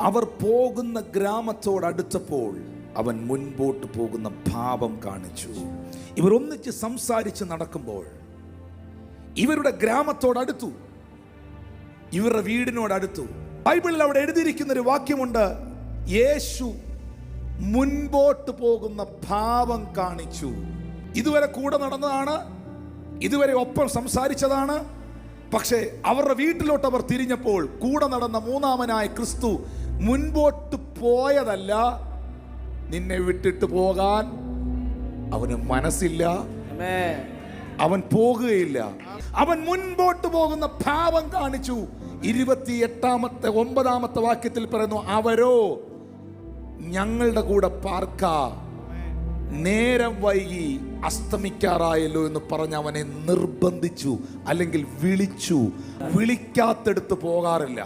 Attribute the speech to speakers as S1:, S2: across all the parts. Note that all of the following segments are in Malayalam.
S1: അവർ പോകുന്ന ഗ്രാമത്തോടടുത്തപ്പോൾ അവൻ മുൻപോട്ട് പോകുന്ന ഭാവം കാണിച്ചു. ഇവർ ഒന്നിച്ച് സംസാരിച്ച് നടക്കുമ്പോൾ ഇവരുടെ ഗ്രാമത്തോടടുത്തു, ഇവരുടെ വീടിനോടടുത്തു. ബൈബിളിൽ അവിടെ എഴുതിയിരിക്കുന്ന ഒരു വാക്യമുണ്ട്, യേശു മുൻപോട്ട് പോകുന്ന ഭാവം കാണിച്ചു. ഇതുവരെ കൂടെ നടന്നതാണ്, ഇതുവരെ ഒപ്പം സംസാരിച്ചതാണ്. പക്ഷേ അവരുടെ വീട്ടിലോട്ട് അവർ തിരിഞ്ഞപ്പോൾ കൂടെ നടന്ന മൂന്നാമനായ ക്രിസ്തു മുൻപോട്ട് പോയതല്ല. നിന്നെ വിട്ടിട്ട് പോകാൻ അവന് മനസ്സില്ല, അവൻ പോകുകയില്ല. അവൻ മുൻപോട്ട് പോകുന്ന ഭാവം കാണിച്ചു. 28-9 വാക്യത്തിൽ പറയുന്നു, അവരോ ഞങ്ങളുടെ കൂടെ പാർക്ക, നേരം വൈകി അസ്തമിക്കാറായല്ലോ എന്ന് പറഞ്ഞ് അവനെ നിർബന്ധിച്ചു, അല്ലെങ്കിൽ വിളിച്ചു. വിളിക്കാത്തടുത്ത് പോകാറില്ല.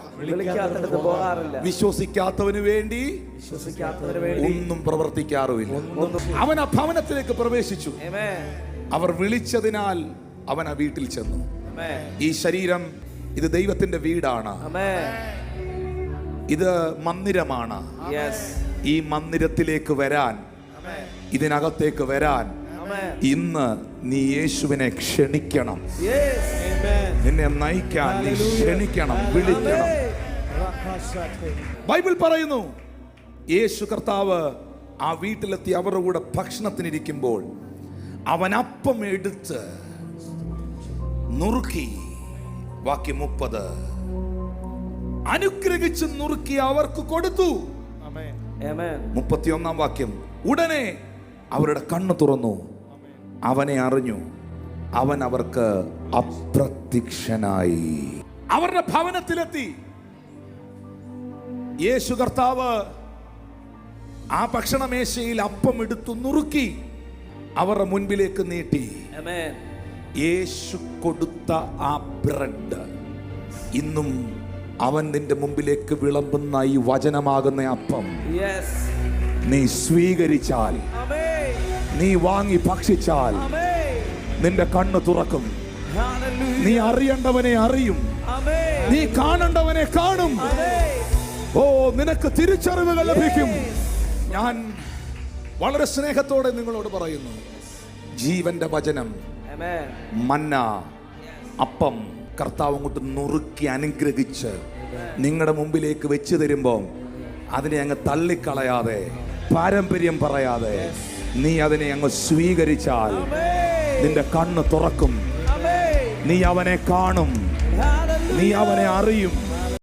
S1: വിശ്വസിക്കാത്തവന് വേണ്ടി ഒന്നും പ്രവർത്തിക്കാറുമില്ല. അവൻ ആ ഭവനത്തിലേക്ക് പ്രവേശിച്ചു. അവർ വിളിച്ചതിനാൽ അവൻ ആ വീട്ടിൽ ചെന്നു. ഈ ശരീരം ഇത് ദൈവത്തിന്റെ വീടാണ്, ഇത് മന്ദിരമാണ്. ഈ മന്ദിരത്തിലേക്ക് വരാൻ, ഇതിനകത്തേക്ക് വരാൻ ഇന്ന് നീ യേശുവിനെ ക്ഷണിക്കണം. നിന്നെ നയിക്കാൻ നീ ക്ഷണിക്കണം, വിളിക്കണം. ബൈബിൾ പറയുന്നു, യേശു കർത്താവ് ആ വീട്ടിലെത്തി അവരുടെ കൂടെ ഭക്ഷണത്തിനിരിക്കുമ്പോൾ അവൻ അപ്പം എടുത്ത് നുറുക്കി, വാക്യം 30, അനുഗ്രഹിച്ച് നുറുക്കി അവർക്ക് കൊടുത്തു. 31 വാക്യം, ഉടനെ അവരുടെ കണ്ണ് തുറന്നു, അവനെ അറിഞ്ഞു, അവൻ അവർക്ക് അപ്രത്യക്ഷനായി. അവരുടെ ഭവനത്തിലെത്തി യേശു കർത്താവ് ആ ഭക്ഷണമേശയിൽ അപ്പം എടുത്തു നുറുക്കി അവരുടെ മുൻപിലേക്ക് നീട്ടി. യേശു കൊടുത്ത ആ ബ്രെഡ് ഇന്നും അവൻ നിന്റെ മുമ്പിലേക്ക് വിളമ്പുന്ന ഈ വചനമാകുന്ന അപ്പം നീ സ്വീകരിച്ചാൽ, നീ വാങ്ങി ഭക്ഷിച്ചാൽ നിന്റെ കണ്ണ് തുറക്കും. നീ അറിയേണ്ടവനെ അറിയും, നീ കാണേണ്ടവനെ കാണും. ഓ, നിനക്ക് തിരിച്ചറിവുകൾ ലഭിക്കും. ഞാൻ വളരെ സ്നേഹത്തോടെ നിങ്ങളോട് പറയുന്നു, ജീവന്റെ വചനം, മന്ന, അപ്പം കർത്താവ് അങ്ങോട്ട് നുറുക്കി അനുഗ്രഹിച്ച് നിങ്ങളുടെ മുമ്പിലേക്ക് വെച്ച് തരുമ്പോൾ അതിനെ അങ്ങ് തള്ളിക്കളയാതെ, പാരമ്പര്യം പറയാതെ നീ അതിനെ അങ്ങ് സ്വീകരിച്ചാൽ നിന്റെ കണ്ണ് തുറക്കും. നീ അവനെ കാണും, നീ അവനെ അറിയും.